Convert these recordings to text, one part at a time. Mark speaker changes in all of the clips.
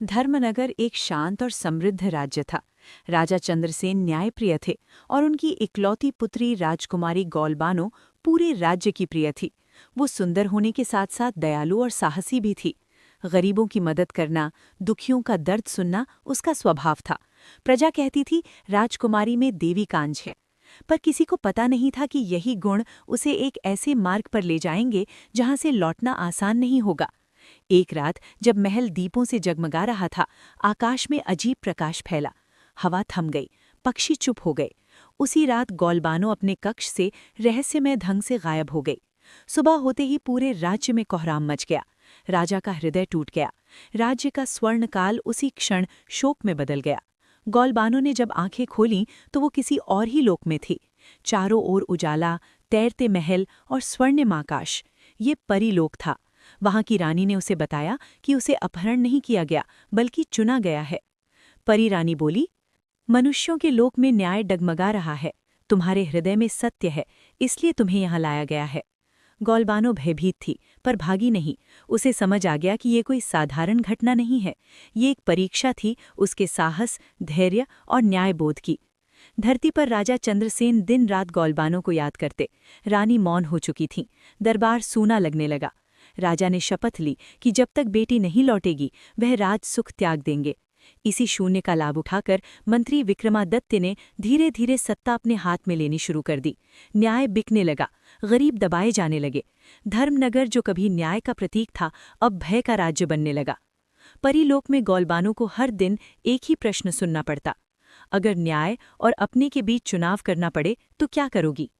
Speaker 1: धर्मनगर एक शांत और समृद्ध राज्य था। राजा चंद्रसेन न्यायप्रिय थे और उनकी इकलौती पुत्री राजकुमारी गौलबानो पूरे राज्य की प्रिय थी। वो सुंदर होने के साथ साथ दयालु और साहसी भी थी। गरीबों की मदद करना, दुखियों का दर्द सुनना उसका स्वभाव था। प्रजा कहती थी राजकुमारी में देवी कांज है। पर किसी को पता नहीं था कि यही गुण उसे एक ऐसे मार्ग पर ले जाएंगे जहां से लौटना आसान नहीं होगा। एक रात जब महल दीपों से जगमगा रहा था, आकाश में अजीब प्रकाश फैला। हवा थम गई, पक्षी चुप हो गए। उसी रात गौलबानो अपने कक्ष से रहस्यमय ढंग से गायब हो गई। सुबह होते ही पूरे राज्य में कोहराम मच गया। राजा का हृदय टूट गया। राज्य का स्वर्णकाल उसी क्षण शोक में बदल गया। गौलबानो ने जब आंखें खोलीं तो वो किसी और ही लोक में थी। चारों ओर उजाला, तैरते महल और स्वर्णिम आकाश। ये परीलोक था। वहां की रानी ने उसे बताया कि उसे अपहरण नहीं किया गया, बल्कि चुना गया है। परी रानी बोली, मनुष्यों के लोक में न्याय डगमगा रहा है। तुम्हारे हृदय में सत्य है, इसलिए तुम्हें यहाँ लाया गया है। गौलबानो भयभीत थी, पर भागी नहीं। उसे समझ आ गया कि ये कोई साधारण घटना नहीं है। ये एक परीक्षा थी उसके साहस, धैर्य और न्यायबोध की। धरती पर राजा चंद्रसेन दिन रात गौलबानो को याद करते। रानी मौन हो चुकी थी। दरबार सूना लगने लगा। राजा ने शपथ ली कि जब तक बेटी नहीं लौटेगी वह राज सुख त्याग देंगे। इसी शून्य का लाभ उठाकर मंत्री विक्रमादित्य ने धीरे धीरे सत्ता अपने हाथ में लेनी शुरू कर दी। न्याय बिकने लगा, गरीब दबाए जाने लगे। धर्मनगर जो कभी न्याय का प्रतीक था, अब भय का राज्य बनने लगा। परीलोक में गौलबानो को हर दिन एक ही प्रश्न सुनना पड़ता, अगर न्याय और अपने के बीच चुनाव करना पड़े तो क्या करोगी।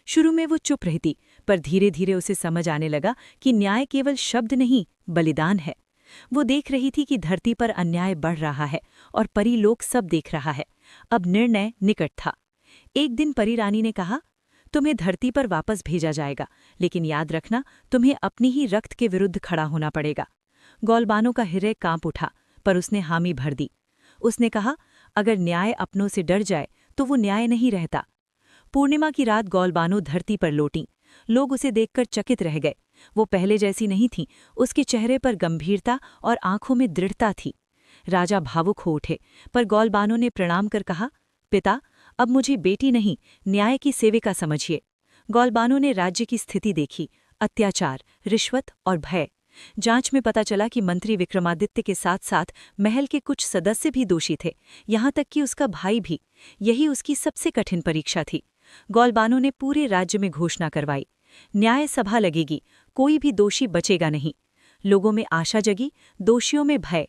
Speaker 1: शुरू में वो चुप रहती, पर धीरे धीरे उसे समझ आने लगा कि न्याय केवल शब्द नहीं, बलिदान है। वो देख रही थी कि धरती पर अन्याय बढ़ रहा है और परीलोक सब देख रहा है। अब निर्णय निकट था। एक दिन परी रानी ने कहा, तुम्हें धरती पर वापस भेजा जाएगा, लेकिन याद रखना तुम्हें अपनी ही रक्त के विरुद्ध खड़ा होना पड़ेगा। गौलबानो का हृदय कांप उठा, पर उसने हामी भर दी। उसने कहा, अगर न्याय अपनों से डर जाए तो वो न्याय नहीं रहता। पूर्णिमा की रात गौलबानो धरती पर लौटी। लोग उसे देखकर चकित रह गए। वो पहले जैसी नहीं थी। उसके चेहरे पर गंभीरता और आंखों में दृढ़ता थी। राजा भावुक हो उठे, पर गौलबानो ने प्रणाम कर कहा, पिता, अब मुझे बेटी नहीं, न्याय की सेविका समझिए। गौलबानो ने राज्य की स्थिति देखी, अत्याचार, रिश्वत और भय। जांच में पता चला कि मंत्री विक्रमादित्य के साथ साथ महल के कुछ सदस्य भी दोषी थे, यहाँ तक कि उसका भाई भी। यही उसकी सबसे कठिन परीक्षा थी। गौलबानो ने पूरे राज्य में घोषणा करवाई, न्याय सभा लगेगी, कोई भी दोषी बचेगा नहीं। लोगों में आशा जगी, दोषियों में भय।